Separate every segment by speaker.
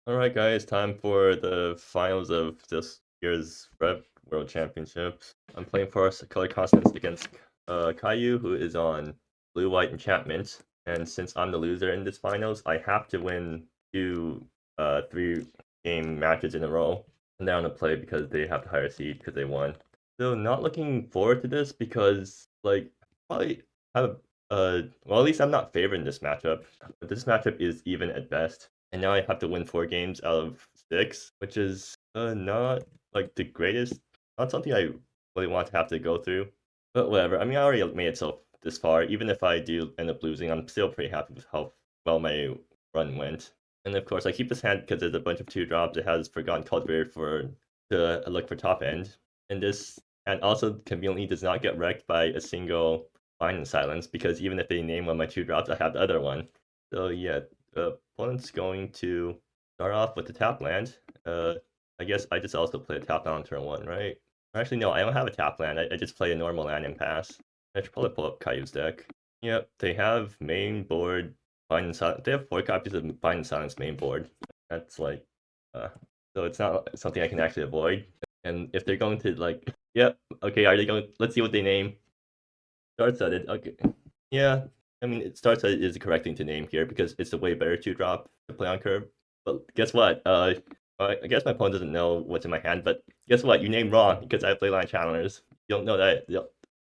Speaker 1: Alright guys, time for the finals of this year's REV World Championships. I'm playing for color Consonance against Kayiu, who is on blue-white enchantment. And since I'm the loser in this finals, I have to win two 3-game matches in a row. And they're on the play because they have the higher seed because they won. So not looking forward to this because like probably have well, at least I'm not favoring this matchup. But this matchup is even at best. And now I have to win 4 games out of 6, which is not like the greatest, not something I really want to have to go through. But whatever. I mean, I already made it so this far. Even if I do end up losing, I'm still pretty happy with how well my run went. And of course, I keep this hand because there's a bunch of 2 drops. It has Forgotten Cultivator to look for top end. And this and also conveniently does not get wrecked by a single Fine and Silence because even if they name one of my 2 drops, I have the other one. So yeah, opponent's going to start off with the tap land. I guess I just also play a tap land on turn 1, right? Actually, no, I don't have a tap land. I just play a normal land and pass. I should probably pull up Kaiyu's deck. Yep, they have main board Bind and Silence. They have 4 copies of Bind and Silence main board. That's like, so it's not something I can actually avoid. And if they're going to like, yep, okay, are they going? Let's see what they name. Start set okay. Yeah, I mean, it starts is the correct thing to name here because it's a way better 2-drop to play on curve. But guess what? I guess my opponent doesn't know what's in my hand, but guess what? You named wrong because I play line challengers. You don't know that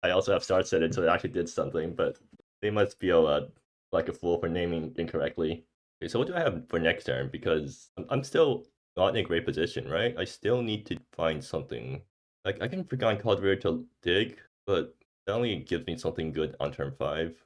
Speaker 1: I also have start set so it actually did something, but they must feel like a fool for naming incorrectly. Okay, so what do I have for next turn? Because I'm still not in a great position, right? I still need to find something. Like I can Forgotten Cultivator to dig, but that only gives me something good on turn 5.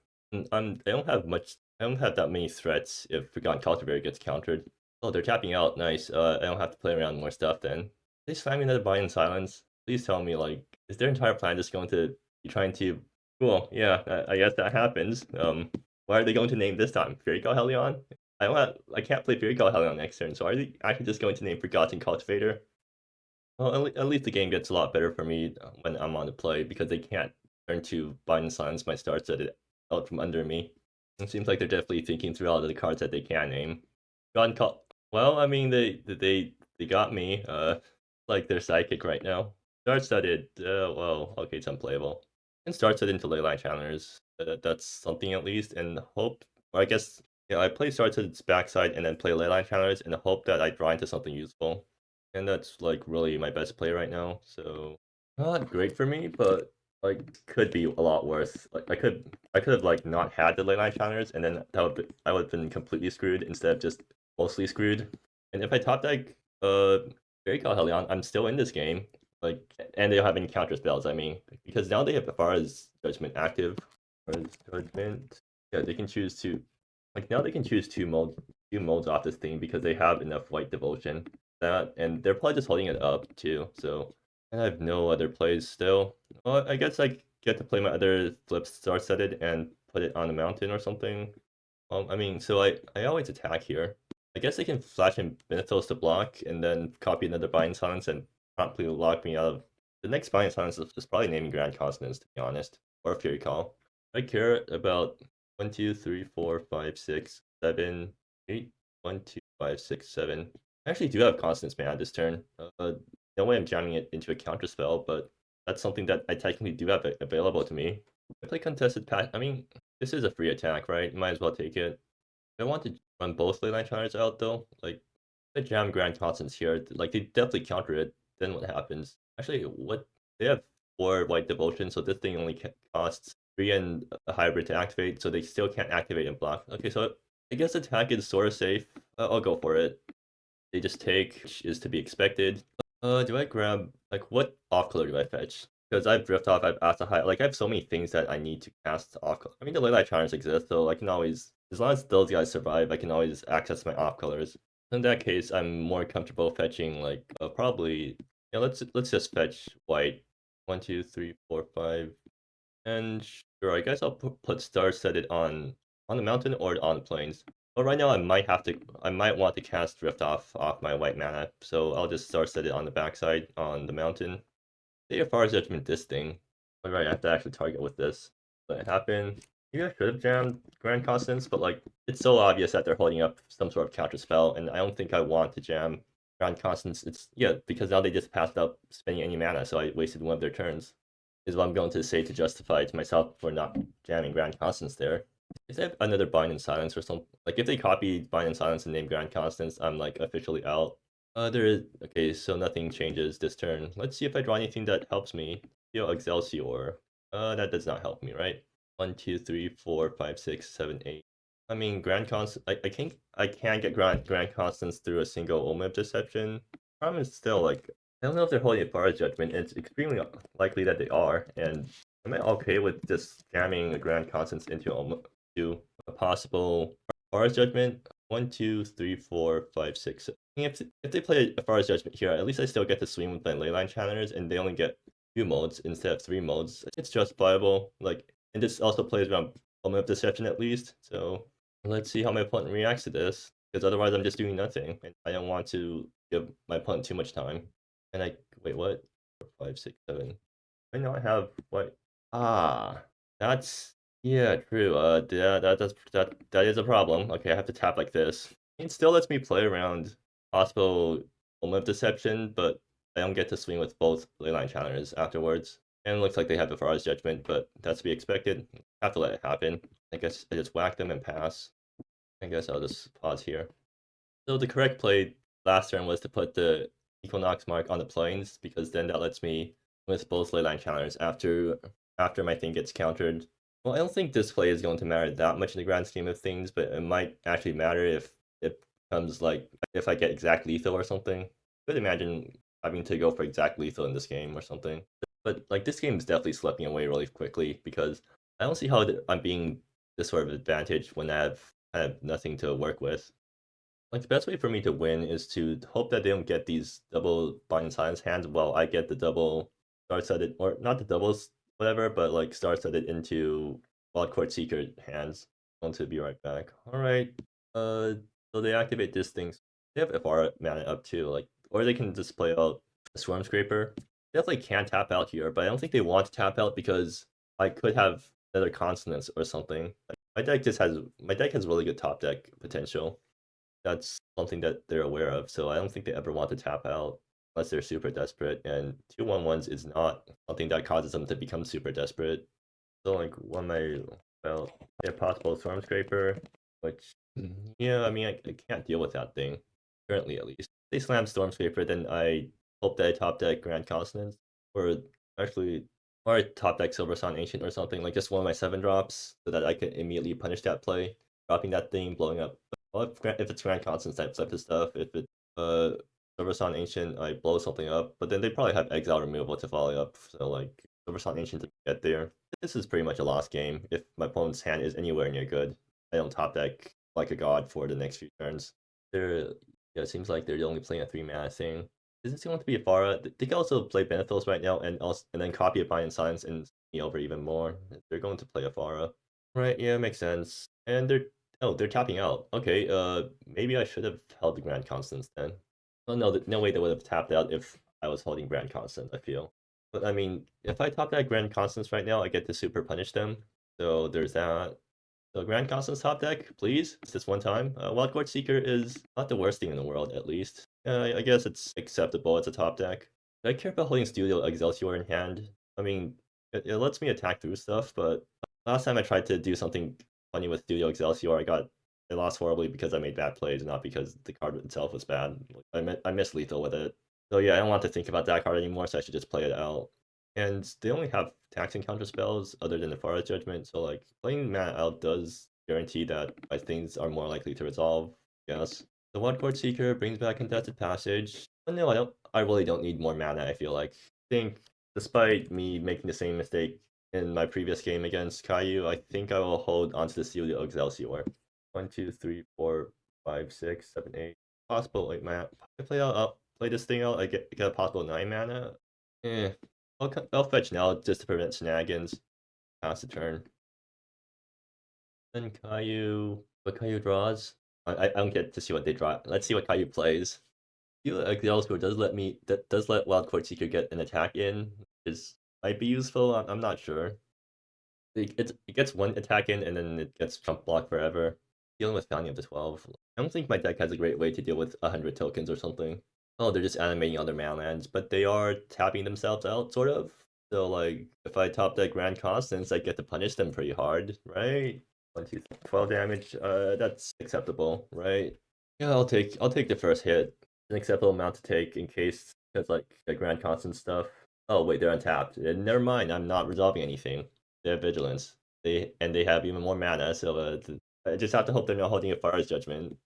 Speaker 1: I don't have much. I don't have that many threats if Forgotten Cultivator gets countered. Oh, they're tapping out. Nice. I don't have to play around more stuff then. They slam me another Bind in Silence. Please tell me, like, is their entire plan just going to be trying to? Cool. Yeah, I guess that happens. Why are they going to name this time? Fairy Call Helion? I can't play Fairy Call Helion next turn. So are they actually just going to name Forgotten Cultivator? Well, at least the game gets a lot better for me when I'm on the play because they can't turn to Bind and Silence my starts that it out from under me. It seems like they're definitely thinking through all of the cards that they can name. Gone call. Well, I mean they got me. Like they're psychic right now. Start studded. Well, okay, it's unplayable. And start studded into Leyline Challengers. That's something at least. And hope, or I guess, yeah, I play start studded's backside and then play Leyline Challengers and hope that I draw into something useful. And that's like really my best play right now. So not great for me, but like could be a lot worse. Like I could have like not had the late line challengers, and then I would have been completely screwed instead of just mostly screwed. And if I top deck Fairy Call Helion, I'm still in this game. Like, and they don't have any counter spells. I mean, because now they have Afara's Judgment active. Afara's Judgment. Yeah, they can choose to. Like now they can choose two molds off this thing because they have enough white devotion. That and they're probably just holding it up too. So I have no other plays still. Well, I guess I get to play my other flip star setted and put it on the mountain or something. I mean, so I always attack here. I guess they can flash in Beneficials to block and then copy another Bind Silence and promptly lock me out of the next Bind Silence is probably naming Grand Consonance to be honest, or Fury Call. I care about 1, 2, 3, 4, 5, 6, 7, 8. 1, 2, 5, 6, 7. I actually do have Consonance mana this turn. No way I'm jamming it into a counter spell, but that's something that I technically do have available to me. I play Contested Path. I mean, this is a free attack, right? Might as well take it. I want to run both Leyline Challengers out though. Like, I jam Grand Constance here. Like, they definitely counter it. Then what happens? Actually, what they have 4 white devotion, so this thing only costs 3 and a hybrid to activate, so they still can't activate and block. Okay, so I guess attack is sort of safe. I'll go for it. They just take, which is to be expected. Do I grab like what off color do I fetch? Because I've drift off, I've asked a high, like I have so many things that I need to cast off color. I mean, the ley light challenge exists, so I can always, as long as those guys survive, I can always access my off colors. In that case, I'm more comfortable fetching like probably. Yeah, let's just fetch white. 1, 2, 3, 4, 5, and sure. I guess I'll put star set it on the mountain or on the plains. But right now, I might want to cast Drift off my white mana, so I'll just start set it on the backside on the mountain. Say as far as judgment this thing. Alright, I have to actually target with this. Let it happen. Maybe I should have jammed Grand Consonance, but like it's so obvious that they're holding up some sort of counter spell, and I don't think I want to jam Grand Consonance. It's because now they just passed up spending any mana, so I wasted one of their turns. Is what I'm going to say to justify to myself for not jamming Grand Constance there. If they have another Bind and Silence or something, like if they copy Bind and Silence and name Grand Constance, I'm like officially out. There is okay, so nothing changes this turn. Let's see if I draw anything that helps me. Excelsior. That does not help me, right? 1, 2, 3, 4, 5, 6, 7, 8. I mean, Grand Constance. I can't get Grand Constance through a single Omen of Deception. Problem is still like I don't know if they're holding a Far Judgment. It's extremely likely that they are, and am I okay with just jamming a Grand Constance into a possible Far Judgment? 1, 2, 3, 4, 5, 6. If they play a Far Judgment here, at least I still get to swing with my Leyline Challengers, and they only get 2 modes instead of 3 modes. It's justifiable. Like, and this also plays around Omen of Deception at least. So let's see how my opponent reacts to this, because otherwise I'm just doing nothing, and I don't want to give my opponent too much time. And I wait, what? 4, 5, 6, 7. I know I have what? Ah, that's yeah, true. That is a problem. Okay, I have to tap like this. It still lets me play around possible Omen of Deception, but I don't get to swing with both Leyline Challengers afterwards. And it looks like they have the Farah's Judgment, but that's to be expected. Have to let it happen. I guess I just whack them and pass. I guess I'll just pause here. So the correct play last turn was to put the Equinox mark on the plains, because then that lets me with both Leyline Challengers after my thing gets countered. Well, I don't think this play is going to matter that much in the grand scheme of things, but it might actually matter if it becomes like if I get exact lethal or something. I could imagine having to go for exact lethal in this game or something. But like this game is definitely slipping away really quickly, because I don't see how I'm being this sort of advantage when I have kind of nothing to work with. Like the best way for me to win is to hope that they don't get these double Bind and Silence hands while I get the double star-studded, or not the doubles, whatever, but like star-studded into Wild Court Seeker hands. Going to be right back. Alright, so they activate this thing. They have FR mana up too, like, or they can just play out a Swarm Scraper. Definitely can tap out here, but I don't think they want to tap out because I could have another Consonance or something. Like, my deck has really good top deck potential. That's something that they're aware of, so I don't think they ever want to tap out unless they're super desperate, and 2/1/1s is not something that causes them to become super desperate. So like one my well, a possible Storm Scraper, which yeah, I mean I can't deal with that thing currently at least. If they slam Storm Scraper, then I hope that I top deck Grand Consonance, or actually or I top deck Silver Sun Ancient or something, like just one of my 7 drops so that I can immediately punish that play, dropping that thing, blowing up. Well, if it's Grand Consonance type of stuff, if it's Silver Sun Ancient, I blow something up, but then they probably have Exile removal to follow up, so like Silver Sun Ancient to get there. This is pretty much a lost game if my opponent's hand is anywhere near good. I don't top deck like a god for the next few turns. They're yeah, it seems like they're only playing a 3 mana thing. Isn't going to be a Farah? They can also play Benephils right now and then copy a Bind and Silence and me over even more. They're going to play a Farah. Right, yeah, makes sense. And they're tapping out. Okay, maybe I should have held the Grand Constance then. Oh no, no way they would have tapped out if I was holding Grand Constant, I feel. But I mean, if I top that Grand Constance right now, I get to super punish them. So there's that. So Grand Constance top deck, please. It's just one time. Wild Court Seeker is not the worst thing in the world, at least. I guess it's acceptable as a top deck. I care about holding Studio Excelsior in hand. I mean, it lets me attack through stuff, but last time I tried to do something funny with Studio Excelsior, I lost horribly because I made bad plays, not because the card itself was bad. I missed lethal with it. So yeah, I don't want to think about that card anymore, so I should just play it out. And they only have taxing counter spells other than the Forest Judgment, so like playing mana out does guarantee that my things are more likely to resolve. Yes. The Wild Court Seeker brings back Contested Passage. But no, I really don't need more mana, I feel like. I think despite me making the same mistake in my previous game against Kayiu, I think I will hold onto the Studio Excelsior. 1, 2, 3, 4, 5, 6, 7, 8. Possible 8 mana. I play this thing out, I get a possible 9 mana. I'll fetch now just to prevent shenanigans. Pass the turn. Then Kayiu. What Kayiu draws? I don't get to see what they draw. Let's see what Kayiu plays. Excelsior does let Wild Court Seeker get an attack in, is might be useful. I'm not sure. it gets one attack in and then it gets jump block forever. Dealing with Founding up to 12. I don't think my deck has a great way to deal with 100 tokens or something. Oh, they're just animating other mana lands, but they are tapping themselves out, sort of. So, like, if I top deck Grand Constance, I get to punish them pretty hard, right? 1, 2, 12 damage, that's acceptable, right? Yeah, I'll take the first hit. An acceptable amount to take in case, because, like, the Grand Constance stuff. Oh, wait, they're untapped. Never mind, I'm not resolving anything. They have Vigilance. They have even more mana, so I just have to hope they're not holding a Fire's Judgment.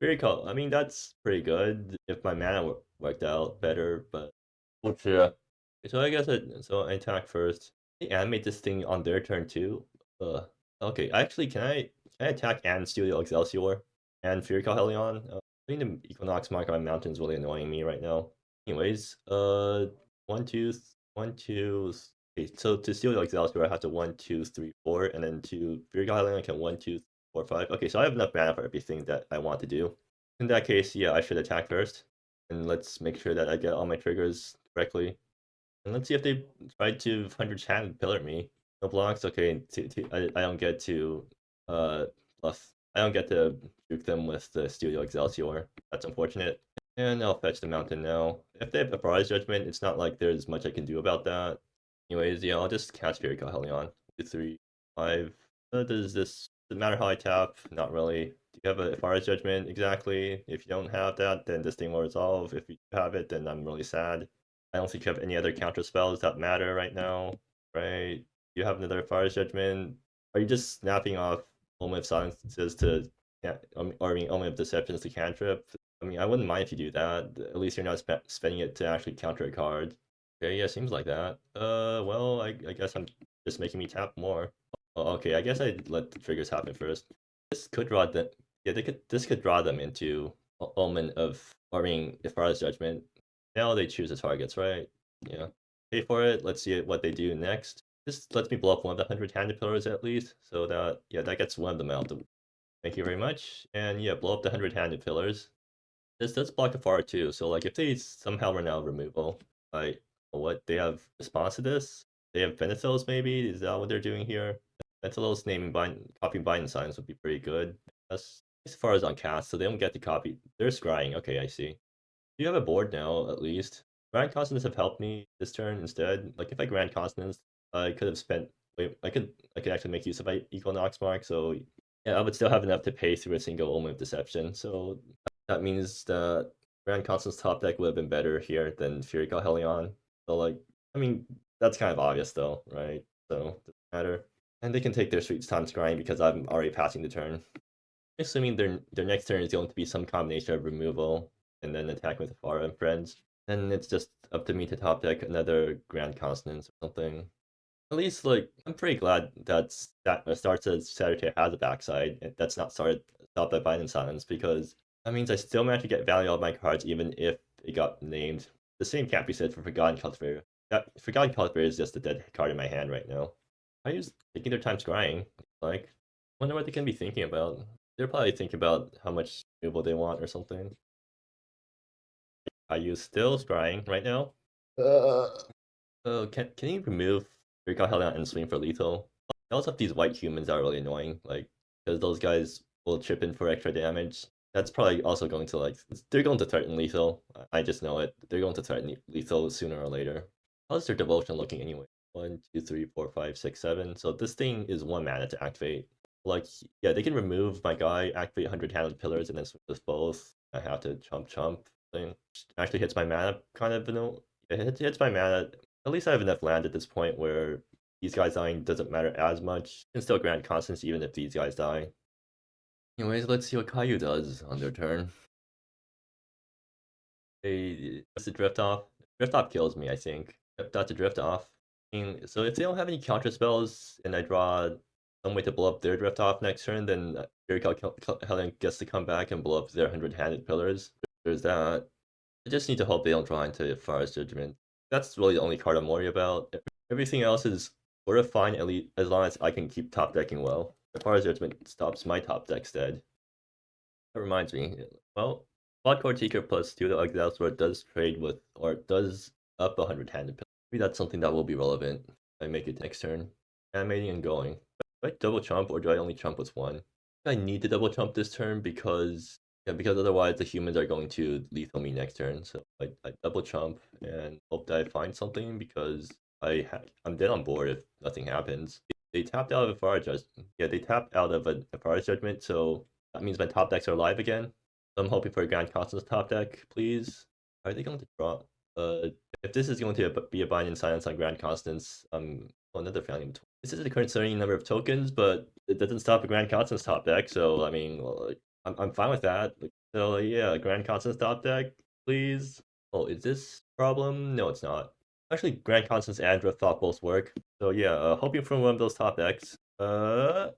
Speaker 1: Very cool. I mean, that's pretty good if my mana worked out better, but yeah. So I guess so I attack first. They animate this thing on their turn too. Okay, actually, can I attack and steal the Excelsior and Fury Helion? I think the Equinox mark on my mountain is really annoying me right now. Anyways, one, two, one, two. Okay, so to steal the Excelsior, I have to 1, 2, 3, 4, and then to Fury Helion, I can 1, 2, 4, 5. Okay, so I have enough mana for everything that I want to do. In that case, yeah, I should attack first, and let's make sure that I get all my triggers correctly. And let's see if they try to 100 hand pillar me. No blocks. Okay, I don't get to bluff. I don't get to juke them with the Studio Excelsior. That's unfortunate. And I'll fetch the mountain now. If they have a Prize Judgment, it's not like there's much I can do about that. Anyways, yeah, I'll just cast Fury Helion. 2, 3, 5. Does this doesn't matter how I tap? Not really. Do you have a Prize Judgment? Exactly. If you don't have that, then this thing will resolve. If you have it, then I'm really sad. I don't think you have any other counter spells that matter right now, right? You have another Fire's Judgment. Are you just snapping off Omen of Silences to, yeah, or I mean, Omen of Deceptions to cantrip? I mean, I wouldn't mind if you do that. At least you're not spending it to actually counter a card. Okay, yeah, seems like that. Well, I guess I'm just making me tap more. Oh, okay, I guess I'd let the triggers happen first. This could draw the, yeah, this could draw them into Omen of, or I mean, Ifara's Judgment. Now they choose the targets, right? Yeah. Pay for it. Let's see what they do next. This lets me blow up one of the 100-handed pillars at least, so that, yeah, that gets one of them out. Thank you very much. And yeah, blow up the 100-handed pillars. This does block the far too, so like if they somehow run out of removal, like what they have response to this? They have Benethils maybe? Is that what they're doing here? Benethils naming copying Binding Signs would be pretty good. As far as on cast, so they don't get to copy. They're scrying. Okay, I see. You have a board now, at least. Grand Consonance have helped me this turn instead. Like if I Grand Consonance, I could have spent. Wait, I could actually make use of my Equinox mark. So yeah, I would still have enough to pay through a single Omen of Deception. So that means the Grand Consonance top deck would have been better here than Fury Helion. So like, I mean, that's kind of obvious though, right? So doesn't matter. And they can take their sweet time scrying because I'm already passing the turn. Assuming their next turn is going to be some combination of removal and then attack with Afara and friends. Then it's just up to me to top deck another Grand Consonance or something. At least, like, I'm pretty glad that starts as Saturday has a backside. That's not stopped by Binding Silence because that means I still manage to get value out of my cards even if it got named. The same can't be said for Forgotten Cultivator. That Forgotten Cultivator is just a dead card in my hand right now. I just taking their time scrying. Like, wonder what they can be thinking about. They're probably thinking about how much removal they want or something. Are you still scrying right now? Oh, can you remove Recall Helion and swing for lethal? I also have these white humans that are really annoying, like, because those guys will chip in for extra damage. That's probably also going to, like, they're going to threaten lethal. I just know it. They're going to threaten lethal sooner or later. How's their devotion looking anyway? 1, 2, 3, 4, 5, 6, 7. So this thing is 1 mana to activate. Like, yeah, they can remove my guy, activate 100-handed pillars, and then swing with both. I have to chump thing. Actually hits my mana, kind of, it hits my mana. At least I have enough land at this point where these guys dying doesn't matter as much. I can still grant Constance even if these guys die. Anyways, let's see what Kayiu does on their turn. What's the drift off? Drift off kills me, I think. That's a drift off. So if they don't have any counter spells and I draw some way to blow up their drift off next turn, then Fury Helen gets to come back and blow up their 100-handed pillars. There's that. I just need to hope they don't draw into Far's Judgment. That's really the only card I'm worried about. Everything else is sort of fine, at least as long as I can keep top decking well. Far's Judgment stops my top deck dead. That reminds me. Well, Quad Core Seeker plus Studio Excelsior does trade with, or does up 100-handed pillars. Maybe that's something that will be relevant if I make it next turn. animating and going. Do I double chump or do I only chump with one? I need to double chump this turn because because otherwise the humans are going to lethal me next turn. So I double chump and hope that I find something because I'm dead on board if nothing happens. They tapped out of a Fire Judgment. Yeah, they tapped out of a Fire Judgment, so that means my top decks are alive again. So I'm hoping for a Grand Constance top deck, please. Are they going to draw? If this is going to be a binding silence on Grand Constance, another family. This is the current starting number of tokens, but it doesn't stop a Grand Constance top deck. So I mean, like, I'm fine with that. Like, so yeah, Grand Constance top deck, please. Oh, is this a problem? No, it's not. Actually, Grand Constance and Drift Thought both work. So yeah, hoping for one of those top decks. Overall,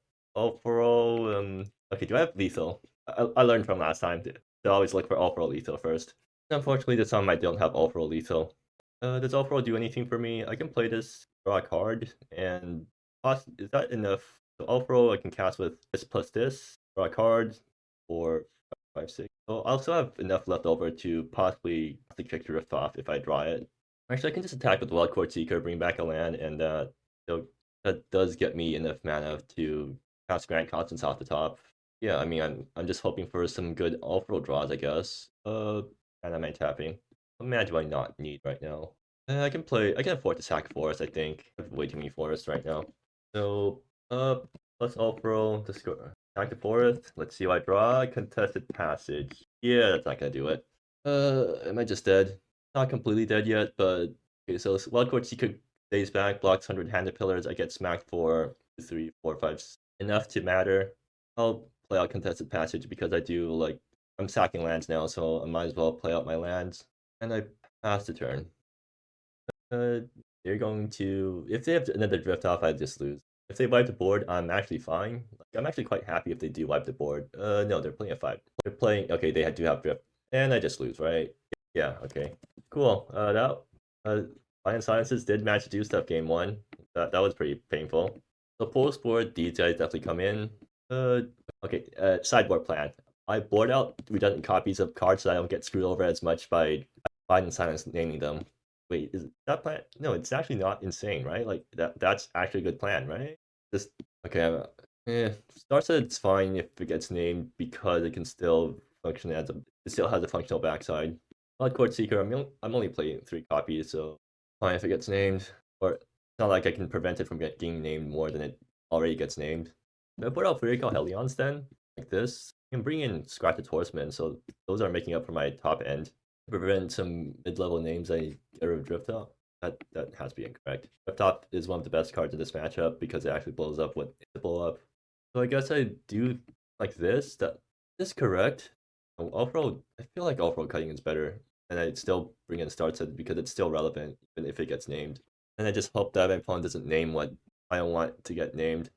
Speaker 1: okay, do I have lethal? I learned from last time to always look for overall lethal first. Unfortunately, this time I don't have overall lethal. Does overall do anything for me? I can play this, draw a card, and is that enough? So overall, I can cast with this plus this, draw a card, 4, 5, 6. So I also have enough left over to possibly the trick to Rift off if I draw it. Actually, I can just attack with Wildcourt Seeker, bring back a land, and so that does get me enough mana to cast Grand Constance off the top. Yeah, I mean, I'm just hoping for some good overall draws, I guess. And am I tapping? What mana do I not need right now? I can afford to sack Forest, I think. I have way too many forests right now. So, plus overall, attack the Forest. Let's see what I draw. Contested Passage. Yeah, that's not gonna do it. Am I just dead? Not completely dead yet, but okay, so Wildcourt Seeker stays back, blocks 100 Handed Pillars. I get smacked for 3, 4, 5. Enough to matter. I'll play out Contested Passage because I'm sacking lands now, so I might as well play out my lands. And I pass the turn. They're going to, if they have another drift off, I just lose. If they wipe the board, I'm actually fine. I'm actually quite happy if they do wipe the board. No, they're playing a 5. They're playing, okay, they do have drift. And I just lose, right? Yeah, okay. Cool. Lion Silences did manage to do stuff game 1. That was pretty painful. So post board, these guys definitely come in. Okay, sideboard plan. I board out redundant copies of cards so I don't get screwed over as much by Lion Silence naming them. Wait, is that plan? No, it's actually not insane, right? Like that's actually a good plan, right? Just okay. Star said it's fine if it gets named because it can still function as it still has a functional backside. Blood Court Seeker, I'm only playing 3 copies, so fine if it gets named. Or it's not like I can prevent it from getting named more than it already gets named. I put out Furical Helions then, like this. I can bring in Scratched Horseman, so those are making up for my top end. Prevent some mid-level names I get rid of Drift Top. That has to be incorrect. Drift Top is one of the best cards in this matchup because it actually blows up what it blow up. So I guess I do like this. That is correct. Overall, I feel like overall cutting is better, and I'd still bring in Start Set because it's still relevant even if it gets named. And I just hope that my opponent doesn't name what I don't want to get named.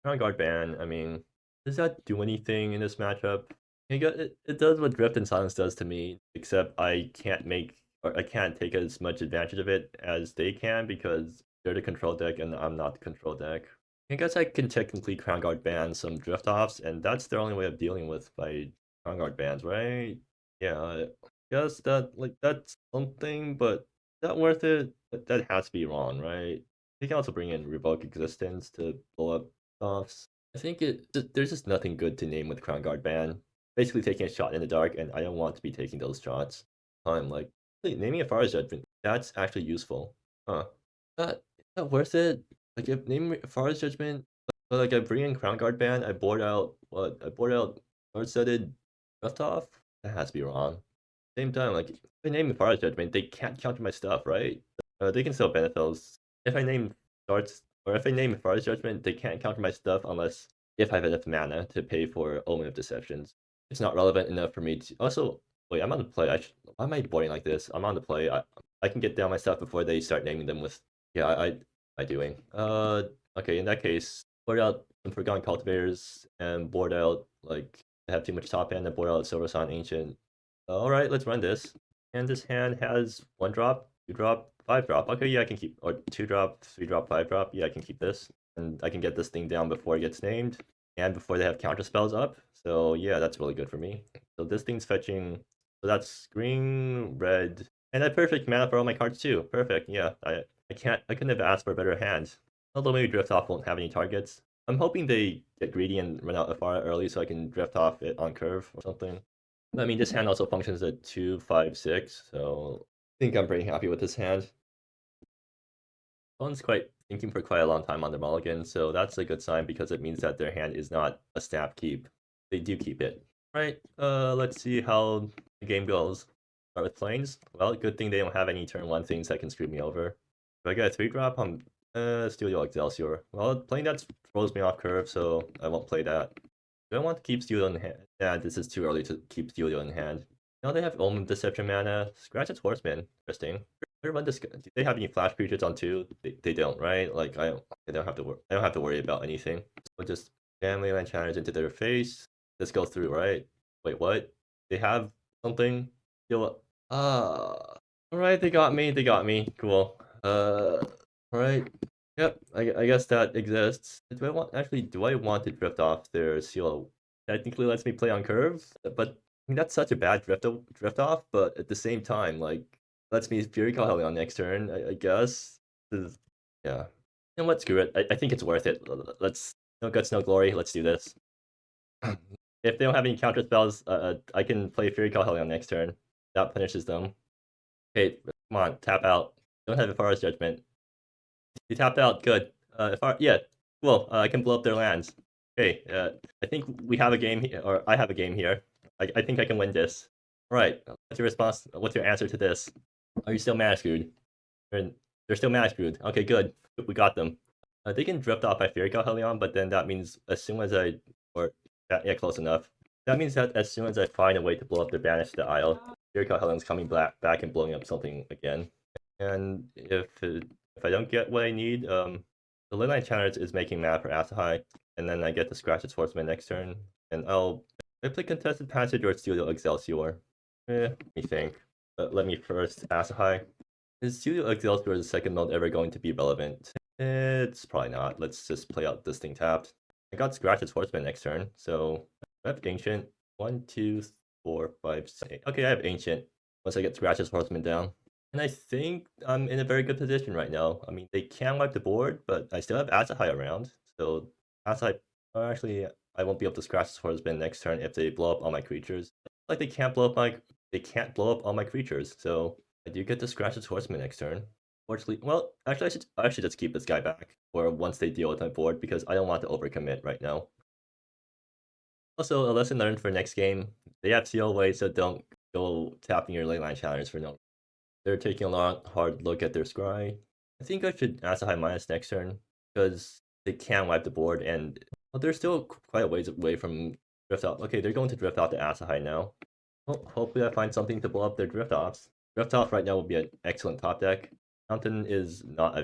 Speaker 1: Crown Guard ban. I mean, does that do anything in this matchup? It does what Drift and Silence does to me, except I can't take as much advantage of it as they can because they're the control deck and I'm not the control deck. I guess I can technically Crown Guard ban some drift offs, and that's their only way of dealing with by Crown Guard bans, right? Yeah, I guess that's something, but is that worth it? That has to be wrong, right? You can also bring in Revoke Existence to blow up offs. I think there's just nothing good to name with Crown Guard ban. Basically taking a shot in the dark, and I don't want to be taking those shots. I'm like, hey, naming a Forest Judgment, that's actually useful. Huh. Is that worth it? Like, if naming a Forest Judgment, but like I bring in Crown Guard ban, I board out Guard Setted Drift Off? That has to be wrong. Same time, like, if I name a Forest Judgment, they can't counter my stuff, right? They can still benefit those. If I name if I name a Forest Judgment, they can't counter my stuff unless if I have enough mana to pay for Omen of Deceptions. It's not relevant enough for me to also wait, I'm on the play. Why am I boarding like this? I'm on the play. I can get down my stuff before they start naming them with yeah, I doing. Okay, in that case, board out some Forgotten Cultivators and board out like I have too much top end and board out Silver Sun Ancient. Alright, let's run this. And this hand has 1 drop, 2 drop, 5 drop. Okay, yeah, I can keep or 2 drop, 3 drop, 5 drop. Yeah, I can keep this. And I can get this thing down before it gets named. And before they have counter spells up. So yeah, that's really good for me. So this thing's fetching. So that's green, red, and a perfect mana for all my cards too. Perfect. Yeah, I couldn't have asked for a better hand. Although maybe Drift Off won't have any targets. I'm hoping they get greedy and run out Ifara early so I can Drift Off it on curve or something. I mean, this hand also functions at 2, 5, 6, so I think I'm pretty happy with this hand. Opponent's quite thinking for quite a long time on the mulligan, so that's a good sign because it means that their hand is not a snap keep. They do keep it. Right, let's see how the game goes. Start with planes. Well, good thing they don't have any turn 1 things that can screw me over. If I get a 3-drop, I'm Studio Excelsior. Well, playing that throws me off curve, so I won't play that. Do I want to keep Studio in hand? Yeah, this is too early to keep Studio in hand. Now they have Omen Deception mana. Scratch its Horseman. Interesting. Do they have any flash creatures on 2? They don't, right? Like I don't have to worry about anything. So just jam Leyline Challenge into their face. This goes through, right? Wait, what? They have something? Yo, alright, they got me. They got me. Cool. Alright. Yep, I guess that exists. Do I want to drift off their seal? Technically lets me play on curve, but I mean, that's such a bad drift off, but at the same time, like, lets me Fury Call Heli on next turn, I guess. Yeah. You know what, screw it. I think it's worth it. Let's, no guts, no glory, let's do this. If they don't have any counter spells, I can play Fury Call Heli on next turn. That punishes them. Okay, come on, tap out. Don't have Ifara's Judgment. You tapped out, good. Yeah, well, I can blow up their lands. Okay, I think we have a game here, or I have a game here. I think I can win this. Alright, what's your response? What's your answer to this? Are you still mana screwed? They're still mana screwed. Okay, good. We got them. They can drift off my Fury Helion, but then that means as soon as yeah, close enough. That means that as soon as I find a way to blow up the Banish the Isle, Fury Helion's coming back and blowing up something again. And if I don't get what I need, the Leyline Enchantress is making mana for Asahai, and then I get to scratch its Horseman next turn, and I play Contested Passage or Studio Excelsior. Let me think. Let me first Asahai. Is Studio Excelsior's second mode ever going to be relevant? It's probably not. Let's just play out this thing tapped. I got scratch its Horseman next turn, so I have Ancient. 1, 2, 4, 5, 6. Okay, I have Ancient. Once I get scratch's Horseman down. And I think I'm in a very good position right now. I mean, they can wipe the board, but I still have Asahai around. So Asahai, actually, I won't be able to scratch this Horseman next turn if they blow up all my creatures. Like they can't blow up all my creatures. So I do get to scratch this Horseman next turn. Fortunately, well, actually, I should just keep this guy back for once they deal with my board because I don't want to overcommit right now. Also, a lesson learned for next game: they have seal away, so don't go tapping your leyline challengers for no. They're taking a hard look at their scry. I think I should Asahai minus next turn because they can wipe the board and well, they're still quite a ways away from drift out. Okay, they're going to drift out to Asahai now. Well, hopefully I find something to blow up their drift offs. Drift off right now will be an excellent top deck. Mountain is not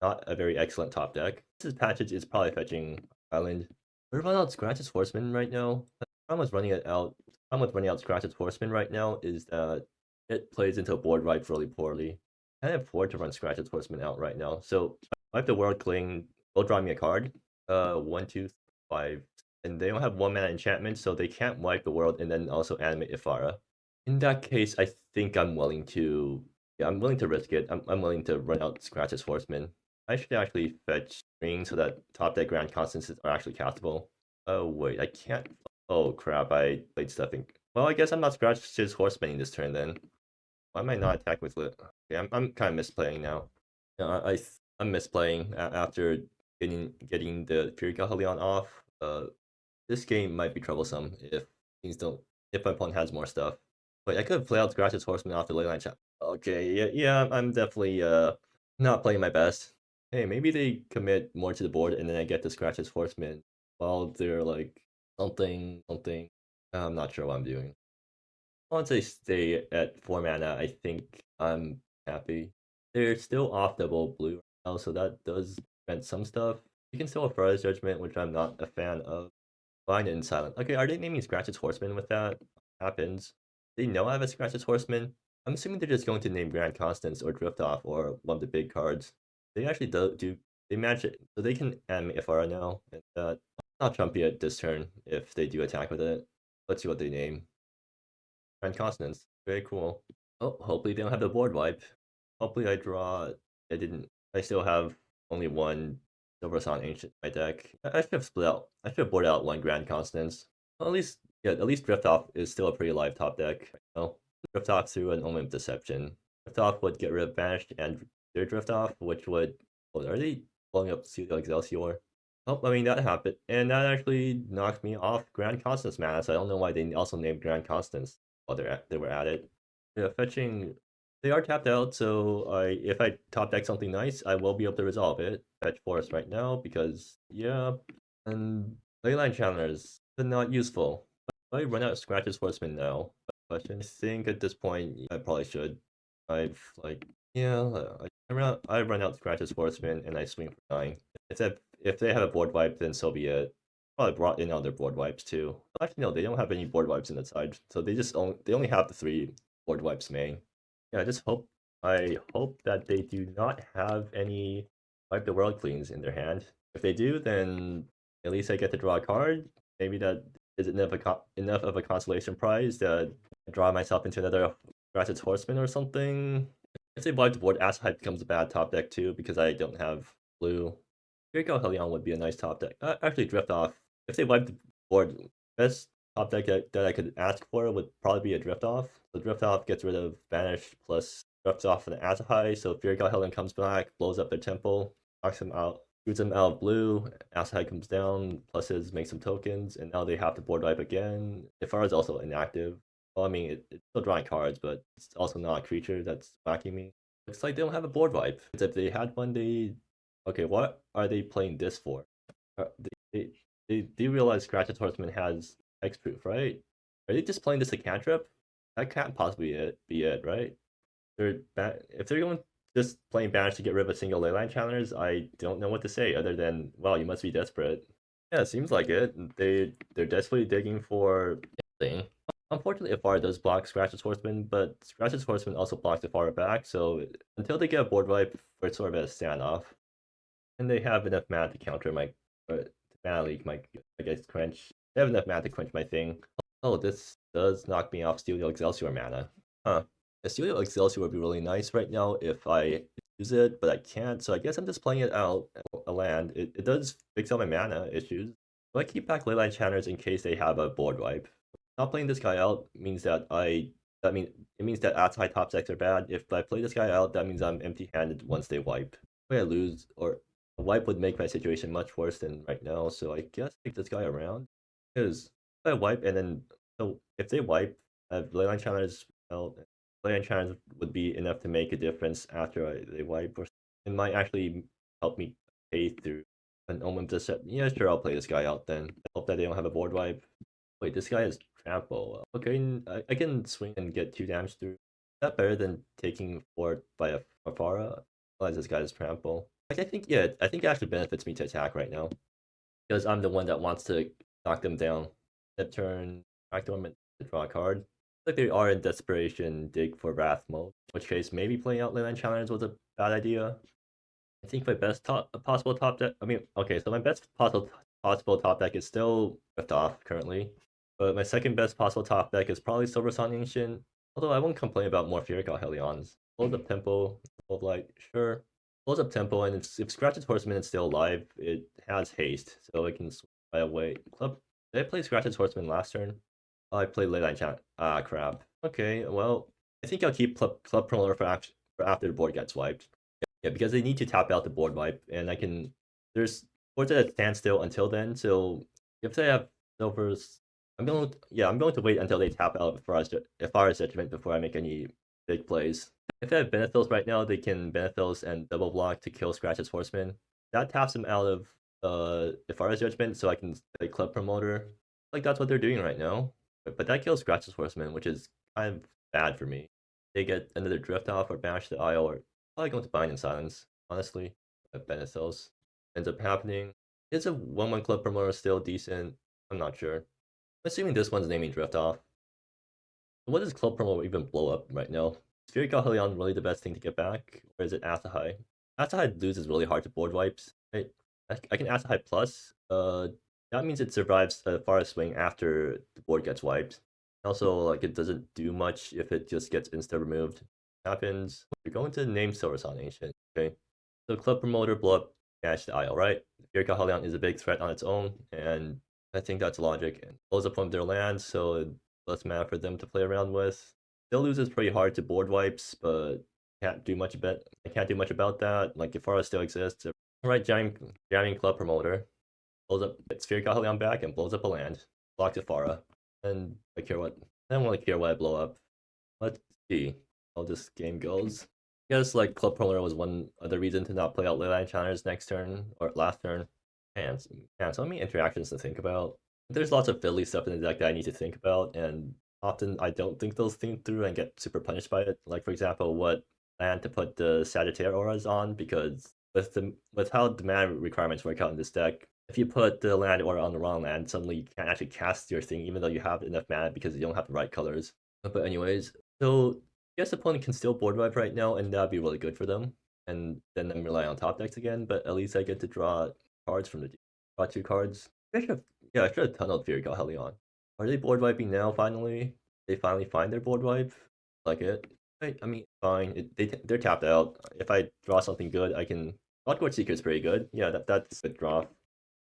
Speaker 1: a very excellent top deck. This passage is probably fetching Island. We're running out Scratch's Horseman right now. The problem with running out Scratch's Horseman right now is that it plays into a board wipe really poorly. I can't afford to run Scratch's Horseman out right now. So wipe the World Cling will draw me a card. 1, 2, 5. And they don't have 1 mana enchantment, so they can't wipe the world and then also animate Ifara. In that case, I think I'm willing to risk it. I'm willing to run out Scratch's Horseman. I should actually fetch Ring so that top deck Grand Constances are actually castable. Oh wait, I can't. Oh crap, I played stuffing. Well, I guess I'm not Scratch's Horseman this turn then. Why am I not attacking with Lit? Okay, I'm kind of misplaying now. I'm misplaying after getting the Fury Galleon off. This game might be troublesome if my opponent has more stuff. Wait, I could play out Scratch's Horseman off the leyline chat. Okay, yeah, I'm definitely not playing my best. Hey, maybe they commit more to the board and then I get to Scratch's Horseman while they're like something. I'm not sure what I'm doing. Once they stay at 4 mana, I think I'm happy. They're still off double blue right now, so that does prevent some stuff. You can still have Froze Judgment, which I'm not a fan of. Blind and Silent. Okay, are they naming Scratch's Horseman with that? Happens. They know I have a Scratch's Horseman. I'm assuming they're just going to name Grand Constance or Drift Off or one of the big cards. They actually they match it, so they can animate Ifara now. And not Trumpy at this turn if they do attack with it. Let's see what they name. Grand Consonance. Very cool. Oh, hopefully they don't have the board wipe. Hopefully I draw. I didn't. I still have only one Silver Sun Ancient in my deck. I should have split out. I should have boarded out one Grand Consonance. Well, at least Drift Off is still a pretty live top deck. Well, Drift Off through an Omen of Deception. Drift Off would get rid of Banished and their Drift Off, which would. Oh, are they blowing up Studio Excelsior? Oh, I mean, that happened. And that actually knocked me off Grand Constance mana, so I don't know why they also named Grand Constance while they were at it. Yeah, fetching. They are tapped out, so if I top deck something nice, I will be able to resolve it. Fetch Forest right now, because, yeah. And Leyline Challengers, they're not useful. I run out of Scratches Horseman now. Question. I think at this point, I probably should. I've, like, yeah, I run out Scratches Horseman and I swing for 9. If they have a board wipe, then so be it. Probably brought in other board wipes too. Actually, no, they don't have any board wipes in the side, so they only have the 3 board wipes main. Yeah, I hope that they do not have any Wipe the World Cleans in their hand. If they do, then at least I get to draw a card. Maybe that is enough of a consolation prize that I draw myself into another Ratchet's Horseman or something. If they wipe the board, Ass-Hype becomes a bad top deck too, because I don't have blue. Draco Helion would be a nice top deck. Actually, Drift Off. If they wipe the board, best top deck that I could ask for would probably be a Drift Off. So Drift Off gets rid of Banish plus Drifts off an Azahai, so Fury God Helen comes back, blows up their temple, knocks him out, shoots him out of blue, Azahai comes down, pluses, makes some tokens, and now they have to board wipe again. Ifara is also inactive. Well, I mean, it's still drawing cards, but it's also not a creature that's whacking me. Looks like they don't have a board wipe. If they had one, Okay, what are they playing this for? They do realize Scratch's Horseman has Hexproof, right? Are they just playing this a cantrip? That can't possibly be it, right? If they're going just playing Banish to get rid of a single Leyline Challengers, I don't know what to say other than, well, you must be desperate. Yeah, it seems like it. They're desperately digging for thing. Unfortunately, Ifara does block Scratch's Horseman, but Scratch's Horseman also blocks Ifara back, so until they get a board wipe, it's sort of a standoff. And they have enough mana to counter my mana leak, I guess, quench. They have enough mana to quench my thing. Oh, this does knock me off Studio Excelsior mana. Huh. A Studio Excelsior would be really nice right now if I use it, but I can't, so I guess I'm just playing it out, a land. It does fix all my mana issues. So I keep back Leyline Channers in case they have a board wipe. Not playing this guy out means that it means that outside top decks are bad. If I play this guy out, that means I'm empty-handed once they wipe. If I lose, or a wipe would make my situation much worse than right now, so I guess take this guy around. Because if I wipe and then, so if they wipe, I have Leyline Channers out. Leyline Challenge would be enough to make a difference after they wipe, or it might actually help me pay through an Omen Deception. Yeah, sure, I'll play this guy out then. I hope that they don't have a board wipe. Wait, this guy is trample. Okay, I can swing and get 2 damage through. Is that better than taking 4 by a Farfara? I realize this guy is trample. I think it actually benefits me to attack right now, because I'm the one that wants to knock them down. That turn, back to them and draw a card. Like they are in desperation dig for wrath mode, in which case maybe playing out Leyline Challengers was a bad idea. I think my best possible top deck, so my best possible top deck is still Rift Off currently, but my second best possible top deck is probably Silver Sun Ancient, although I won't complain about more Furical Helions. Close up tempo, sure. Close up tempo, and if Scratch's Horseman is still alive, it has haste, so it can swing right away. Did I play Scratch's Horseman last turn? Oh, I played Leyline Chat. Ah, crap. Okay, well, I think I'll keep Club Promoter for after the board gets wiped. Yeah, because they need to tap out the board wipe, and there's boards at a standstill until then, so if they have silvers, I'm going to wait until they tap out Ifara's Judgment before I make any big plays. If they have Benephils right now, they can Benephils and double block to kill Scratch's Horseman. That taps them out of Ifara's Judgment, so I can play Club Promoter. Like, that's what they're doing right now. But that kills Scratch's Horseman, which is kind of bad for me. They get another Drift Off or Banish the Isle, or probably going to Bind in Silence, honestly. Benephils ends up happening. Is a 1-1 Club Promoter still decent? I'm not sure. I'm assuming this one's naming Drift Off. What does Club Promoter even blow up right now? Is Fury Helion really the best thing to get back? Or is it Azahai? Azahai loses really hard to board wipes. I can Azahai plus. That means it survives a forest swing after the board gets wiped. Also, like, it doesn't do much if it just gets insta-removed. Happens. You're going to name Silver Sun Ancient, okay? So Club Promoter blow up match the IO, right? Furica Helion is a big threat on its own, and I think that's logic. And blows up one of their lands, so it's less mana for them to play around with. Still loses pretty hard to board wipes, but can't do much about. I can't do much about that. Like Ifara still exists. Right, jamming club promoter blows up its Furica Helion back and blows up a land. Blocks Ifara, and I care what. I don't really care what I blow up. Let's see how this game goes. I guess like Club Promoter was one other reason to not play out Leyline Challengers next turn or last turn. And so many interactions to think about. There's lots of fiddly stuff in the deck that I need to think about, and often I don't think those things through and get super punished by it. Like for example, what land to put the Sagittaire auras on, because with how the mana requirements work out in this deck, if you put the land aura on the wrong land, suddenly you can't actually cast your thing even though you have enough mana because you don't have the right colors. But anyways, so I guess opponent can still board wipe right now, and that'd be really good for them. And then I'm relying on top decks again, but at least I get to draw cards from the draw 2 cards. I should have tunneled Furica Helion. Are they board wiping now finally? They finally find their board wipe? Like it? I mean, fine. They're tapped out. If I draw something good, I can. Godward Seeker is pretty good. Yeah, that's a good draw.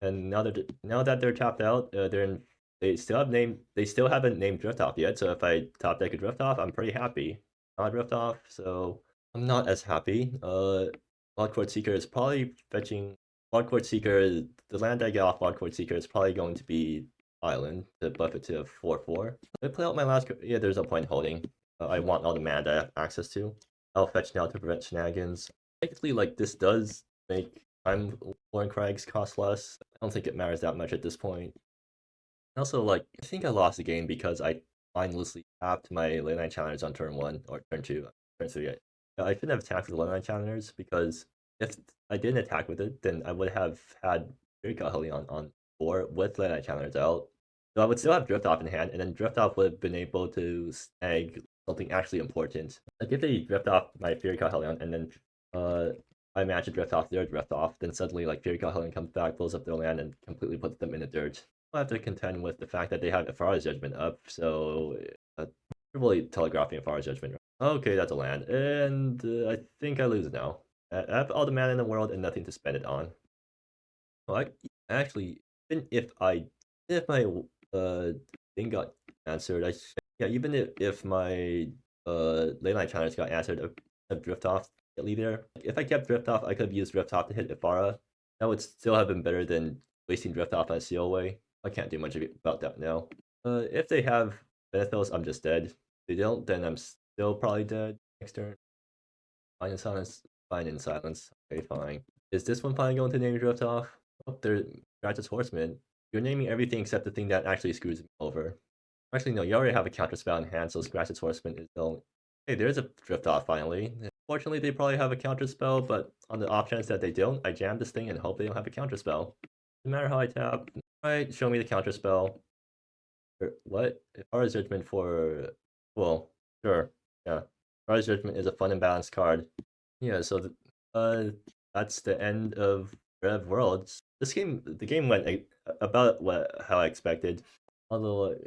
Speaker 1: And now that they're tapped out, they're in. They still haven't named Drift Off yet. So if I top deck a Drift Off, I'm pretty happy. Not Drift Off, so I'm not as happy. Bloodcourt Seeker is probably fetching. Bloodcourt Seeker, the land I get off Bloodcourt Seeker is probably going to be Island to buff it to a 4/4. I play out my last. Yeah, there's no point holding. I want all the mana I have access to. I'll fetch now to prevent shenanigans. Technically, like this does make Time Warren Crags cost less. I don't think it matters that much at this point. Also, like, I think I lost the game because I mindlessly tapped my leyline challengers on turn 1 or turn 2, turn 3. I shouldn't have attacked with the leyline challengers because if I didn't attack with it, then I would have had Furica Helion on 4 with leyline challengers out. So I would still have Drift Off in hand, and then Drift Off would have been able to snag something actually important. Like if they Drift Off my Furica Helion and then I manage to Drift Off their Drift Off, then suddenly like Furica Helion comes back, blows up their land, and completely puts them in the dirt. I have to contend with the fact that they have Ifara's Judgment up, so really telegraphing Ifara's Judgment. Okay, that's a land, and I think I lose now. I have all the mana in the world and nothing to spend it on. Well, actually, even if my thing got answered, even if my leyline challenge got answered, a Drift Off there. If I kept Drift Off, I could have used Drift Off to hit Ifara. That would still have been better than wasting Drift Off on Seal Away. I can't do much about that now. If they have Benethos, I'm just dead. If they don't, then I'm still probably dead next turn. Fine in silence. Fine in silence. Okay, fine. Is this one finally going to name Drift Off? Oh, there's Gratis Horseman. You're naming everything except the thing that actually screws me over. Actually, no, you already have a counter spell in hand, so Gratis Horseman is the only. Hey, there's a Drift Off finally. Fortunately, they probably have a counter spell, but on the off chance that they don't, I jam this thing and hope they don't have a counter spell. No matter how I tap. Alright, show me the counter spell. What? Ifara's Judgment for. Well, sure. Yeah. Ifara's Judgment is a fun and balanced card. Yeah, so that's the end of REV Worlds. The game went about how I expected. Although,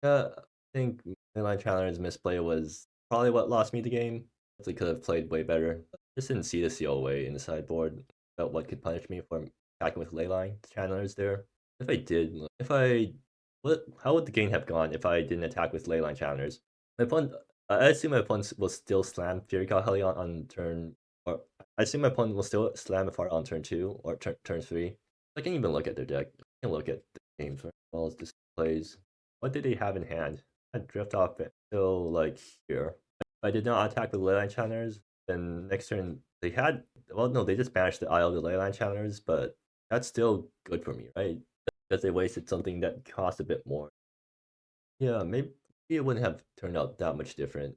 Speaker 1: I think Midline Challenger's misplay was probably what lost me the game. Definitely could have played way better. Just didn't see the seal away in the sideboard about what could punish me for attacking with Leyline channelers there. If I did, how would the game have gone if I didn't attack with Leyline channelers? My opponent, I assume my opponent will still slam Furica Helion on turn, or I assume my opponent will still slam Ifara on turn 2 or turn 3. I can even look at their deck. I can look at the games as well as displays. What did they have in hand? I Drift Off still like here. If I did not attack with Leyline channelers, then next turn they had. Well, no, they just banished the Isle of the Leyline channelers, but that's still good for me, right? Because they wasted something that cost a bit more. Yeah, maybe it wouldn't have turned out that much different.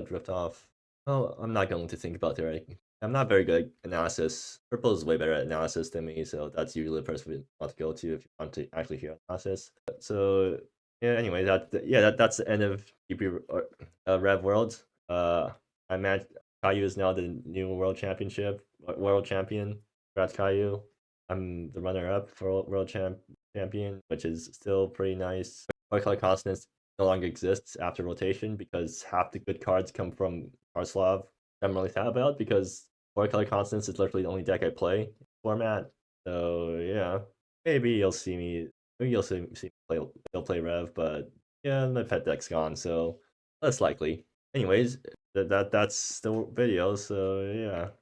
Speaker 1: Drift Off. Oh, I'm not going to think about it, right? I'm not very good at analysis. Purple is way better at analysis than me, so that's usually the person we want to go to if you want to actually hear analysis. So yeah, anyway, that's the end of GP Rev World. I managed. Kayiu is now the new world champion. Congrats, Kayiu. I'm the runner-up for world champion, which is still pretty nice. Color Consonance no longer exists after rotation because half the good cards come from Karslav. I'm really sad about because Color Consonance is literally the only deck I play. format. So yeah, maybe you'll see me. Maybe you'll see me play. They'll play Rev, but yeah, my pet deck's gone, so less likely. Anyways, that's the video. So yeah.